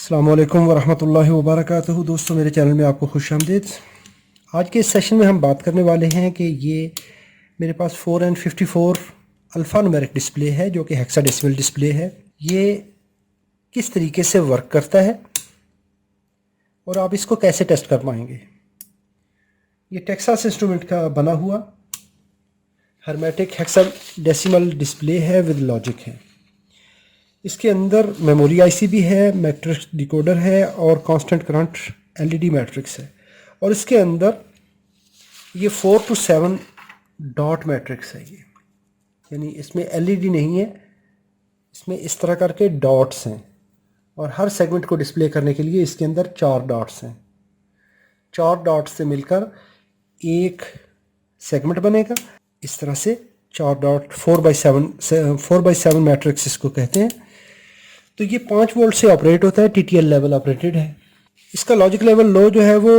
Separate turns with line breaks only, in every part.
अस्सलाम वालेकुम वरहमतुल्लाहि वबरकातुहू। दोस्तों, मेरे चैनल में आपको खुशामदीद। आज के इस सेशन में हम बात करने वाले हैं कि ये मेरे पास 4N54 अल्फ़ा न्यूमेरिक डिस्प्ले है जो कि हेक्साडेसिमल डिस्प्ले है। ये किस तरीके से वर्क करता है और आप इसको कैसे टेस्ट कर पाएंगे। ये टेक्सास इंस्ट्रूमेंट का बना हुआ हर्मेटिक हेक्साडेसिमल डिस्प्ले है विद लॉजिक है। इसके अंदर मेमोरी आईसी भी है, मैट्रिक्स डिकोडर है और कांस्टेंट करंट एलईडी मैट्रिक्स है। और इसके अंदर ये 4 to 7 डॉट मैट्रिक्स है ये, यानी इसमें एलईडी नहीं है, इसमें इस तरह करके डॉट्स हैं और हर सेगमेंट को डिस्प्ले करने के लिए इसके अंदर 4 डॉट्स हैं। 4 डॉट्स से मिलकर एक सेगमेंट बनेगा। इस तरह से 4 डॉट 4x7 मैट्रिक्स इसको कहते हैं। तो ये 5 वोल्ट से ऑपरेट होता है, टीटीएल लेवल ऑपरेटेड है। इसका लॉजिक लेवल लो जो है वो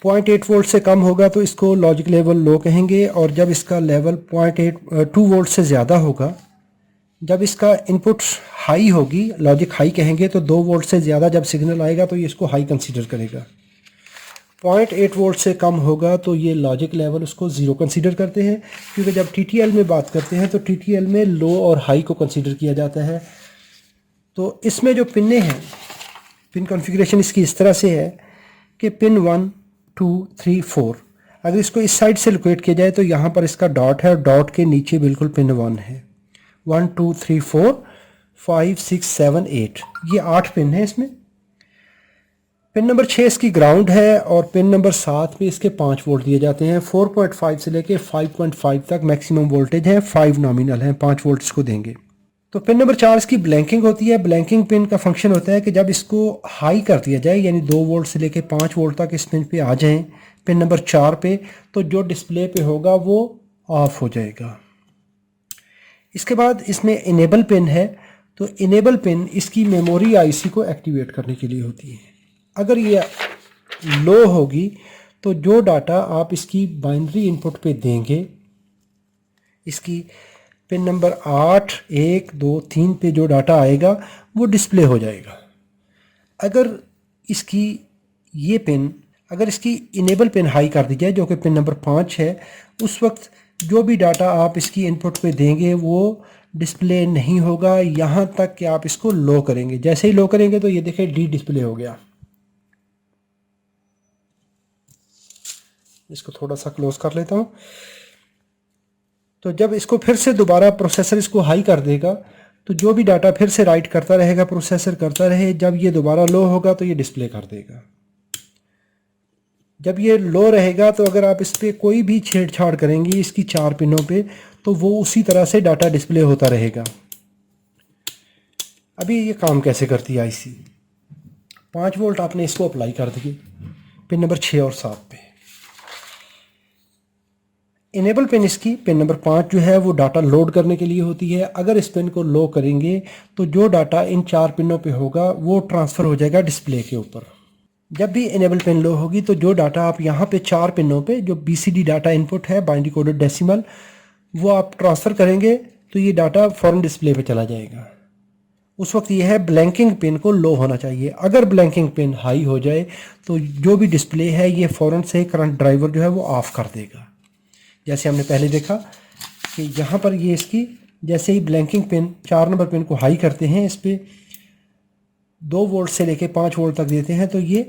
0.8 वोल्ट से कम होगा तो इसको लॉजिक लेवल लो कहेंगे, और जब इसका लेवल 2 वोल्ट से ज़्यादा होगा, जब इसका इनपुट हाई होगी, लॉजिक हाई कहेंगे, तो 2 वोल्ट से ज़्यादा जब सिग्नल आएगा तो ये इसको हाई कंसीडर करेगा। 0.8 वोल्ट से कम होगा तो ये लॉजिक लेवल उसको ज़ीरो कंसीडर करते हैं, क्योंकि जब टीटीएल में बात करते हैं तो टीटीएल में लो और हाई को कंसीडर किया जाता है। तो इसमें जो पिनें हैं, पिन कॉन्फ़िगरेशन इसकी इस तरह से है कि पिन 1 2 3 4, अगर इसको इस साइड से लोकेट किया जाए तो यहाँ पर इसका डॉट है और डॉट के नीचे बिल्कुल पिन 1 है। 1 2 3 4 5 6 7 8, ये 8 पिन है इसमें। पिन नंबर 6 इसकी ग्राउंड है और पिन नंबर 7 पे इसके 5 वोल्ट दिए जाते हैं। 4.5 से लेके 5.5 तक मैक्सिमम वोल्टेज है, 5 नॉमिनल है, 5 वोल्ट इसको देंगे। तो पिन नंबर 4 इसकी ब्लैंकिंग होती है। ब्लैंकिंग पिन का फंक्शन होता है कि जब इसको हाई कर दिया जाए, यानी 2 वोल्ट से लेके 5 वोल्ट तक इस पिन पे आ जाएं, पिन नंबर 4 पे, तो जो डिस्प्ले पे होगा वो ऑफ हो जाएगा। इसके बाद इसमें इनेबल पिन है। तो इनेबल पिन इसकी मेमोरी आईसी को एक्टिवेट करने के लिए होती है। अगर ये लो होगी तो जो डाटा आप इसकी बाइनरी इनपुट पे देंगे, इसकी पिन नंबर 8 1 2 3 पे जो डाटा आएगा वो डिस्प्ले हो जाएगा। अगर इसकी ये पिन, अगर इसकी इनेबल पिन हाई कर दी जाए जो कि पिन नंबर 5 है, उस वक्त जो भी डाटा आप इसकी इनपुट पे देंगे वो डिस्प्ले नहीं होगा यहाँ तक कि आप इसको लो करेंगे। जैसे ही लो करेंगे तो ये देखें डी डिस्प्ले हो गया। इसको थोड़ा सा क्लोज कर लेता हूँ। तो जब इसको फिर से दोबारा प्रोसेसर इसको हाई कर देगा तो जो भी डाटा फिर से राइट करता रहेगा, प्रोसेसर करता रहे, जब ये दोबारा लो होगा तो ये डिस्प्ले कर देगा। जब ये लो रहेगा तो अगर आप इस पर कोई भी छेड़छाड़ करेंगी इसकी 4 पिनों पे, तो वो उसी तरह से डाटा डिस्प्ले होता रहेगा। अभी ये काम कैसे करती है आईसी। 5 वोल्ट आपने इसको अप्लाई कर दिए पिन नंबर 6 और 7 पे। इनेबल पिन इसकी पिन नंबर 5 जो है वो डाटा लोड करने के लिए होती है। अगर इस पिन को लो करेंगे तो जो डाटा इन 4 पिनों पे होगा वो ट्रांसफ़र हो जाएगा डिस्प्ले के ऊपर। जब भी इनेबल पिन लो होगी तो जो डाटा आप यहाँ पे 4 पिनों पे जो बीसीडी डाटा इनपुट है, बाइनरी कोडेड डेसिमल, वो आप ट्रांसफ़र करेंगे तो ये डाटा फ़ौरन डिस्प्ले पे चला जाएगा। उस वक्त ये है ब्लैंकिंग पिन को लो होना चाहिए। अगर ब्लैंकिंग पिन हाई हो जाए तो जो भी डिस्प्ले है ये फ़ौरन से करंट ड्राइवर जो है वो ऑफ़ कर देगा। जैसे हमने पहले देखा कि यहाँ पर ये इसकी जैसे ही ब्लैंकिंग पिन 4 नंबर पिन को हाई करते हैं, इस पर 2 वोल्ट से लेके 5 वोल्ट तक देते हैं तो ये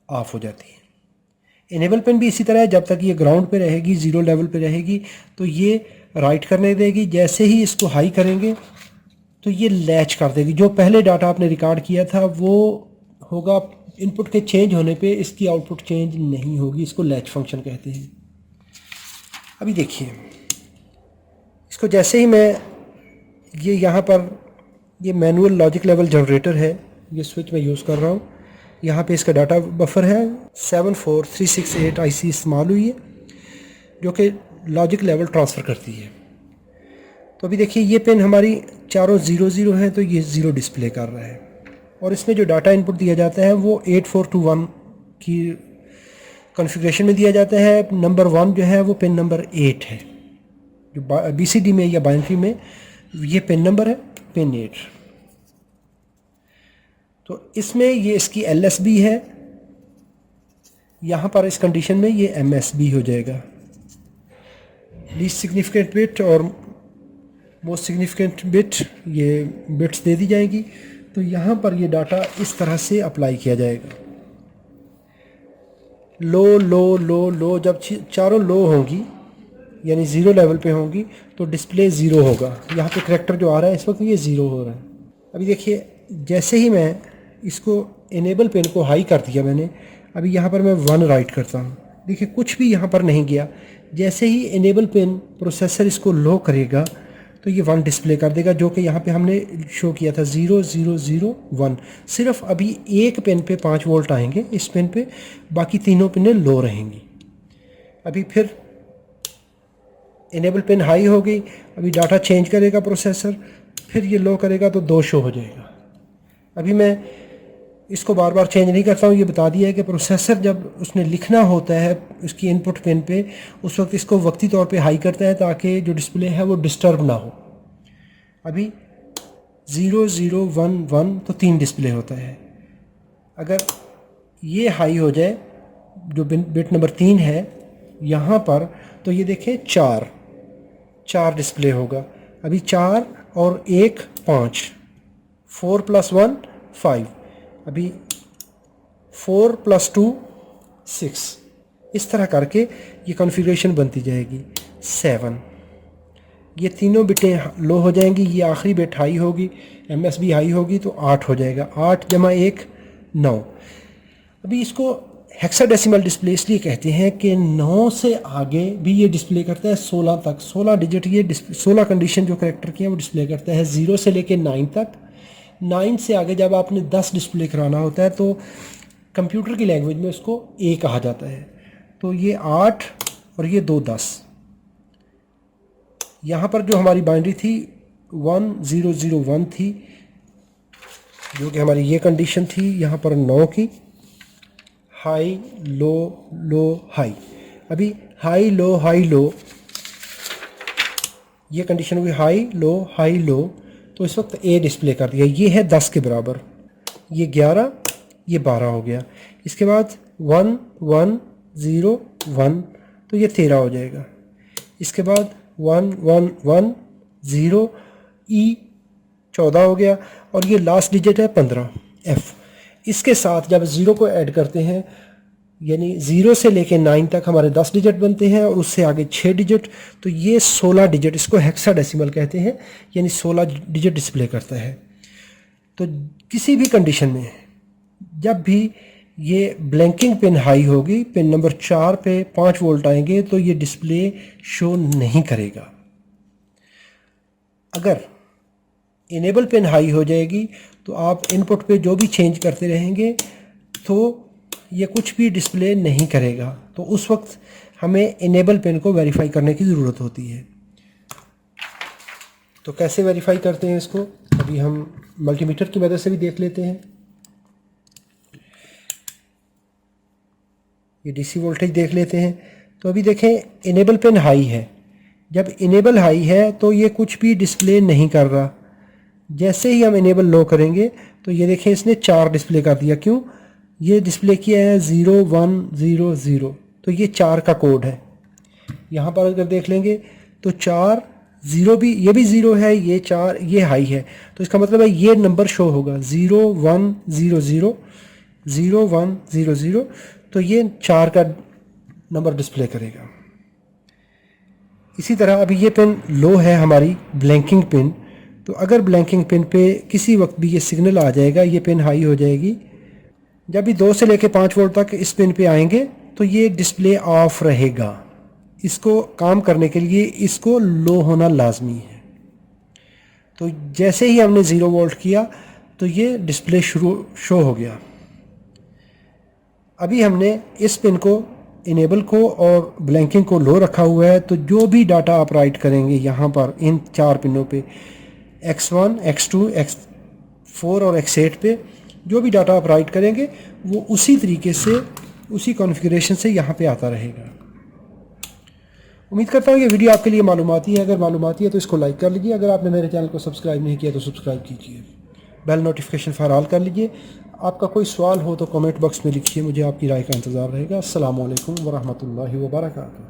ऑफ हो जाती है। इनेबल पिन भी इसी तरह है, जब तक ये ग्राउंड पे रहेगी, ज़ीरो लेवल पे रहेगी तो ये राइट करने देगी। जैसे ही इसको हाई करेंगे तो ये लैच कर देगी। जो पहले डाटा आपने रिकॉर्ड किया था वो होगा, इनपुट के चेंज होने पे इसकी आउटपुट चेंज नहीं होगी। इसको लैच फंक्शन कहते हैं। अभी देखिए इसको, जैसे ही मैं ये यहाँ पर ये मैनुअल लॉजिक लेवल जनरेटर है, ये स्विच मैं यूज़ कर रहा हूँ। यहाँ पे इसका डाटा बफर है 74368 आईसी इस्तेमाल हुई है जो कि लॉजिक लेवल ट्रांसफ़र करती है। तो अभी देखिए ये पिन हमारी चारों 0 हैं तो ये 0 डिस्प्ले कर रहा है। और इसमें जो डाटा इनपुट दिया जाता है वो 8421 की कॉन्फ़िगरेशन में दिया जाता है। नंबर 1 जो है वो पिन नंबर 8 है, जो बीसीडी में या बाइनरी में ये पिन नंबर है, पिन 8। तो इसमें ये इसकी LSB है, यहाँ पर इस कंडीशन में ये MSB हो जाएगा, लीस्ट सिग्निफिकेंट बिट और मोस्ट सिग्निफिकेंट बिट, ये बिट्स दे दी जाएगी। तो यहाँ पर ये डाटा इस तरह से अप्लाई किया जाएगा। लो लो लो लो, जब चारों लो होंगी यानी ज़ीरो लेवल पे होंगी तो डिस्प्ले ज़ीरो होगा। यहाँ पे करैक्टर जो आ रहा है इस वक्त ये ज़ीरो हो रहा है। अभी देखिए, जैसे ही मैं इसको इनेबल पिन को हाई कर दिया मैंने, अभी यहाँ पर मैं 1 राइट करता हूँ, देखिए कुछ भी यहाँ पर नहीं गया। जैसे ही इनेबल पिन प्रोसेसर इसको लो करेगा तो ये 1 डिस्प्ले कर देगा, जो कि यहाँ पे हमने शो किया था 0 0 0 1। सिर्फ अभी एक पिन पे 5 वोल्ट आएंगे, इस पिन पे, बाकी तीनों पिनें लो रहेंगी। अभी फिर इनेबल पिन हाई हो गई, अभी डाटा चेंज करेगा प्रोसेसर, फिर ये लो करेगा तो 2 शो हो जाएगा। अभी मैं इसको बार बार चेंज नहीं करता हूँ, ये बता दिया है कि प्रोसेसर जब उसने लिखना होता है उसकी इनपुट पिन पे, उस वक्त इसको वक्ती तौर पे हाई करता है ताकि जो डिस्प्ले है वो डिस्टर्ब ना हो। अभी 0 0 1 1 तो 3 डिस्प्ले होता है। अगर ये हाई हो जाए, जो बिट नंबर 3 है यहाँ पर, तो ये देखें 4 डिस्प्ले होगा। अभी 4 और 1 5, 4 + 1 5, अभी 4 + 2 6, इस तरह करके ये कॉन्फ़िगरेशन बनती जाएगी। 7, ये तीनों बिटें लो हो जाएंगी, ये आखिरी बिट हाई होगी, MSB हाई होगी तो 8 हो जाएगा। 8 + 1 9। अभी इसको हेक्साडेसिमल डिस्प्ले इसलिए कहते हैं कि 9 से आगे भी ये डिस्प्ले करता है 16 तक। 16 डिजिट ये 16 कंडीशन जो करैक्टर की है वो डिस्प्ले करता है, 0 से लेके 9 तक। 9 से आगे जब आपने 10 डिस्प्ले कराना होता है तो कंप्यूटर की लैंग्वेज में उसको A कहा जाता है। तो ये 8 और ये 2 10। यहाँ पर जो हमारी बाइनरी थी 1 0 0 1 थी, जो कि हमारी ये कंडीशन थी यहाँ पर 9 की, हाई लो लो हाई। अभी हाई लो ये कंडीशन हुई हाई लो, तो इस वक्त A डिस्प्ले कर दिया, ये है 10 के बराबर, ये 11, ये 12 हो गया। इसके बाद 1 1 0 1, तो ये 13 हो जाएगा। इसके बाद 1 1 1 0 E 14 हो गया, और ये लास्ट डिजिट है 15 F। इसके साथ जब 0 को ऐड करते हैं, यानी 0 से लेके 9 तक हमारे 10 डिजिट बनते हैं और उससे आगे 6 डिजिट, तो ये 16 डिजिट, इसको हेक्साडेसिमल कहते हैं, यानी 16 डिजिट डिस्प्ले करता है। तो किसी भी कंडीशन में जब भी ये ब्लैंकिंग पिन हाई होगी, पिन नंबर 4 पे 5 वोल्ट आएंगे तो ये डिस्प्ले शो नहीं करेगा। अगर इनेबल पिन हाई हो जाएगी तो आप इनपुट पे जो भी चेंज करते रहेंगे तो ये कुछ भी डिस्प्ले नहीं करेगा। तो उस वक्त हमें इनेबल पिन को वेरीफाई करने की ज़रूरत होती है। तो कैसे वेरीफाई करते हैं इसको, अभी हम मल्टीमीटर की मदद से भी देख लेते हैं। ये DC वोल्टेज देख लेते हैं। तो अभी देखें, इनेबल पिन हाई है। जब इनेबल हाई है तो ये कुछ भी डिस्प्ले नहीं कर रहा। जैसे ही हम इनेबल लो करेंगे तो ये देखें इसने 4 डिस्प्ले कर दिया। क्यों? ये डिस्प्ले किया है 0 1 0 0, तो ये 4 का कोड है। यहाँ पर अगर देख लेंगे तो 4 0 भी, ये भी 0 है, ये 4, ये हाई है, तो इसका मतलब है ये नंबर शो होगा 0 1 0 0 0 1 0 0, तो ये 4 का नंबर डिस्प्ले करेगा। इसी तरह अभी ये पिन लो है हमारी ब्लैंकिंग पिन, तो अगर ब्लैंकिंग पिन पे किसी वक्त भी ये सिग्नल आ जाएगा, ये पिन हाई हो जाएगी। जब भी 2 से लेकर 5 वोल्ट तक इस पिन पे आएंगे तो ये डिस्प्ले ऑफ रहेगा। इसको काम करने के लिए इसको लो होना लाजमी है। तो जैसे ही हमने 0 वोल्ट किया तो ये डिस्प्ले शो हो गया। अभी हमने इस पिन को, इनेबल को और ब्लैंकिंग को लो रखा हुआ है, तो जो भी डाटा आप राइट करेंगे यहाँ पर इन 4 पिनों पे, X1 X2 X4 और X8 पे, जो भी डाटा आप राइट करेंगे वो उसी तरीके से, उसी कॉन्फ़िगरेशन से यहाँ पे आता रहेगा। उम्मीद करता हूँ ये वीडियो आपके लिए मालूमाती है। अगर मालूमाती है तो इसको लाइक कर लीजिए। अगर आपने मेरे चैनल को सब्सक्राइब नहीं किया तो सब्सक्राइब कीजिए। बेल नोटिफिकेशन फॉर ऑल कर लीजिए। आपका कोई सवाल हो तो कमेंट बॉक्स में लिखिए, मुझे आपकी राय का इंतज़ार रहेगा। अस्सलामु अलैकुम वरहमतुल्लाहि वबरकातुहू।